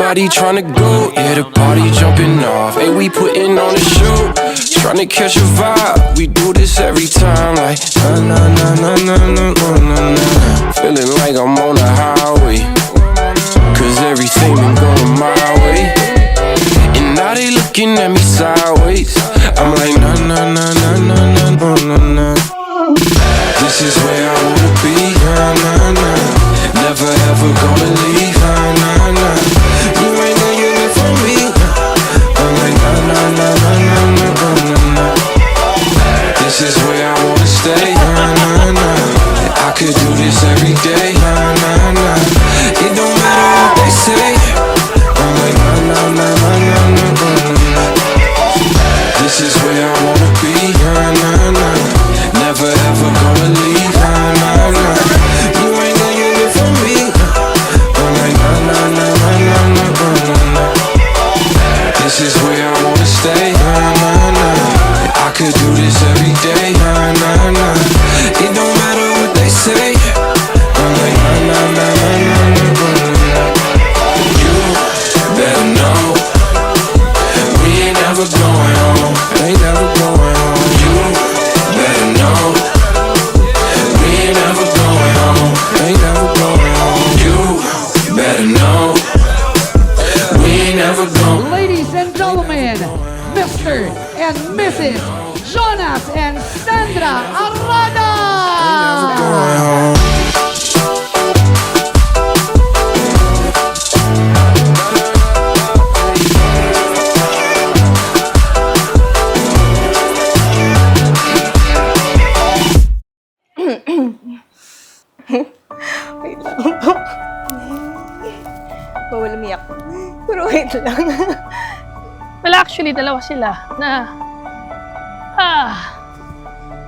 Everybody tryna go, yeah, the party jumping off. Hey, we putting on a show, tryna catch a vibe. We do this every time, like na na na na na na na na na. Feeling like I'm on the highway, cause everything been going my way. And now they looking at me sideways. I'm like na na na na na na na na na. This is where I wanna be, na na na. Never ever gonna leave, na na na. You ain't know you live for me. I'm like na na na na na na na na. This is where I wanna stay, na na na. I could do this every day, na na na. It don't matter what they say. I'm like na na na na na na na. This is where I wanna be, na na na. Never ever gonna leave, na na na. You ain't know you live for me. I'm like na na na na na na na na. This is where I wanna stay, na na na. I could do this every day, na na na. It don't matter what they say. I'm like na na na na na na na. You better know we ain't never going home. Ain't never going home. You better know we ain't never going home. Ain't never going home. You better know we ain't never going. Ladies and gentlemen, Mr. and Mrs. Jonas and Sandra Arada! Wait lang po. Bawal umiyak. Pero wait lang. Well, actually, dalawa sila na,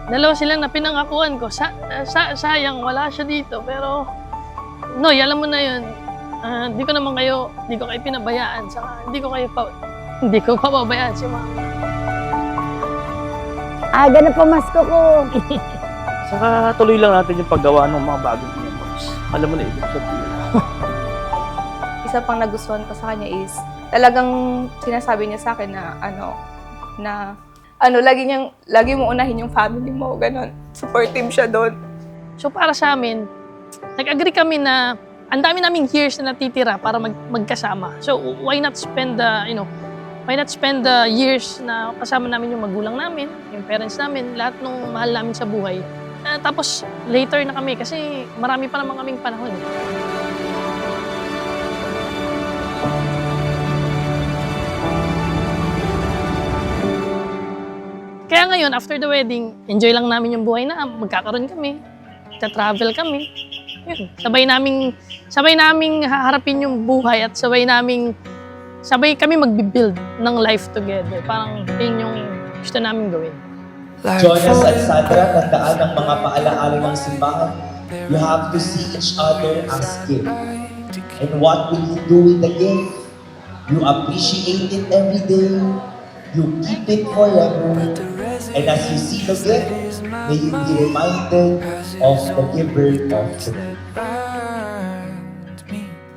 dalawa silang na pinangakuan ko. Sayang, wala siya dito. Pero, Noy, alam mo na yun, hindi ko kayo pinabayaan. Saka, hindi ko pababayaan si mama. Aga na pamasko ko. Saka tuloy lang natin yung paggawa ng mga bagong memories. Alam mo na ibig sabihin. Isa pang nagustuhan ko sa kanya is, talagang sinasabi niya sa akin na lagi mo unahin yung family mo, ganun. Supportive siya doon. So, para sa amin, nag-agree kami na ang dami naming years na natitira para magkasama. So, why not spend the years na kasama namin yung magulang namin, yung parents namin, lahat ng mahal namin sa buhay. Tapos, later na kami kasi marami pa naman kaming panahon. Kaya ngayon, after the wedding, enjoy lang namin yung buhay na magkakaroon kami, travel kami. Yun. Sabay naming haharapin yung buhay at sabay kami magbi-build ng life together. Parang yun yung gusto namin gawin. Jonas at Sandra, tandaan ang mga paalaala ng simbahan. You have to see each other as gift. And what will you do with the gift? You appreciate it every day. You keep it forever. And as you see the gift, may you be reminded of the giver of the gift.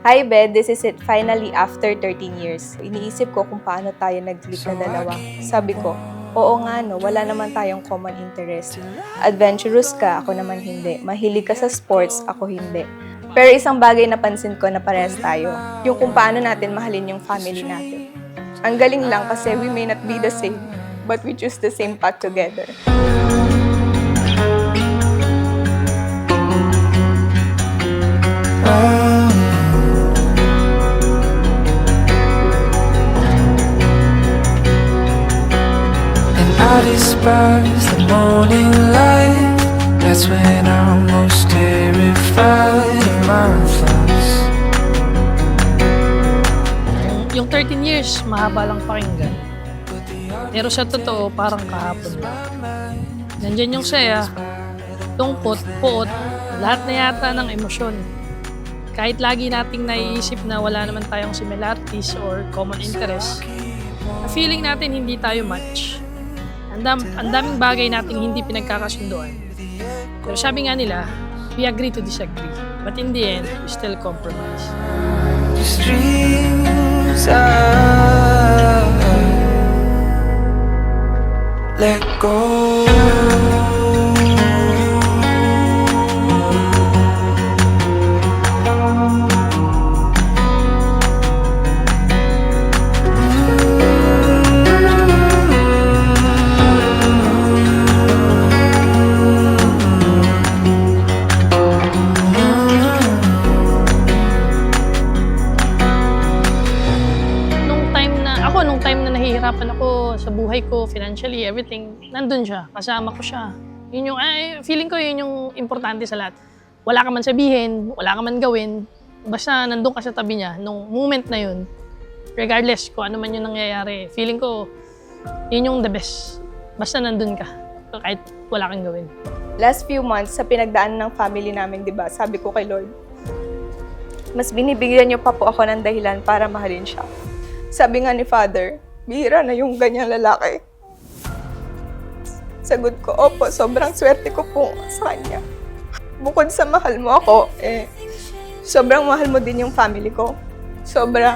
Hi, Bed. This is it. Finally, after 13 years. Iniisip ko kung paano tayo nag-click na dalawa. Sabi ko, oo nga no, wala naman tayong common interest. Adventurous ka, ako naman hindi. Mahilig ka sa sports, ako hindi. Pero isang bagay na pansin ko na parehas tayo. Yung kung paano natin mahalin yung family natin. Ang galing lang kasi we may not be the same, but we choose the same path together. I despise the morning light. That's when I'm most terrified of my thoughts. Yung 13 years, mahaba lang pakinggan. Pero sa totoo, parang kahapon lang. Nandyan yung saya, tungkot, puot, lahat na yata ng emosyon. Kahit lagi nating naiisip na wala naman tayong similarities or common interests, na feeling natin hindi tayo match. Ang daming bagay nating hindi pinagkakasunduan. Pero sabi nga nila, we agree to disagree. But in the end, we still compromise. wildest dreams I let go. Nung time na nahihirapan ako sa buhay ko, financially, everything, nandun siya, kasama ko siya. Yun yung, feeling ko yun yung importante sa lahat. Wala ka man sabihin, wala ka man gawin, basta nandun ka sa tabi niya, nung moment na yun, regardless kung ano man yung nangyayari, feeling ko, yun yung the best. Basta nandun ka, kahit wala kang gawin. Last few months, sa pinagdaan ng family namin, di ba, sabi ko kay Lord, mas binibigyan niyo pa po ako ng dahilan para mahalin siya. Sabi nga ni Father, bihira na yung ganyang lalaki. Sagot ko, opo, sobrang swerte ko po sa kanya. Bukod sa mahal mo ako, sobrang mahal mo din yung family ko. Sobra,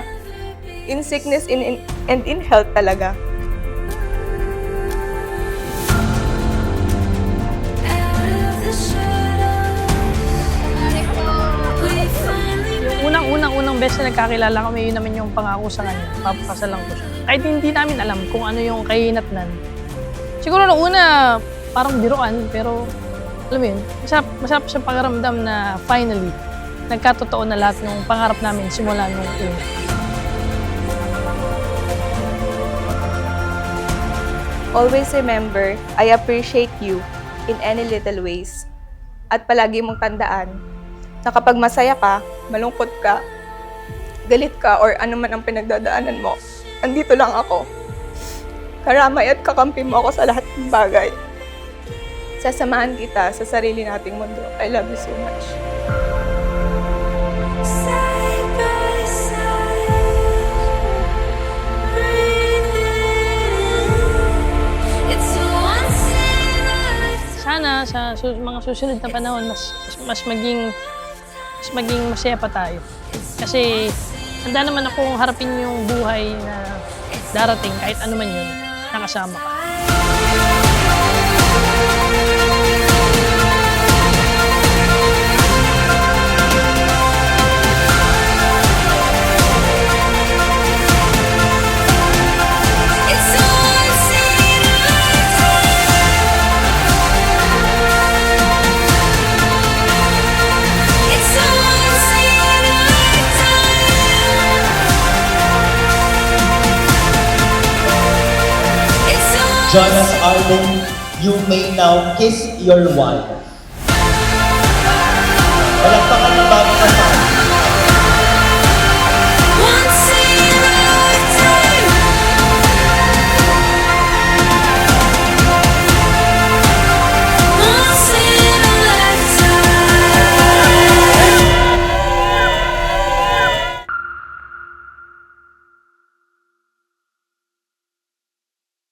in sickness and in health talaga. Unang beses na nagkakilala kami, yun naman yung pangako sa kanya. Papasalang ko siya. Kahit hindi namin alam kung ano yung kahinatnan. Siguro noong una, parang biruan, pero alam mo yun, masarap sa pakiramdam na finally, nagkatotoo na lahat ng pangarap namin simula nung una. Always remember, I appreciate you in any little ways. At palagi mong tandaan na kapag masaya ka, malungkot ka, galit ka, or ano man ang pinagdadaanan mo, andito lang ako. Karamay at kakampi mo ako sa lahat ng bagay. Sasamahan kita sa sarili nating mundo. I love you so much. Sana sa mga susunod na panahon, mas maging masaya pa tayo. Kasi handa naman akong harapin yung buhay na darating kahit ano man yun, nakasama ka. Jonas Arden, you may now kiss your wife. Palakpakan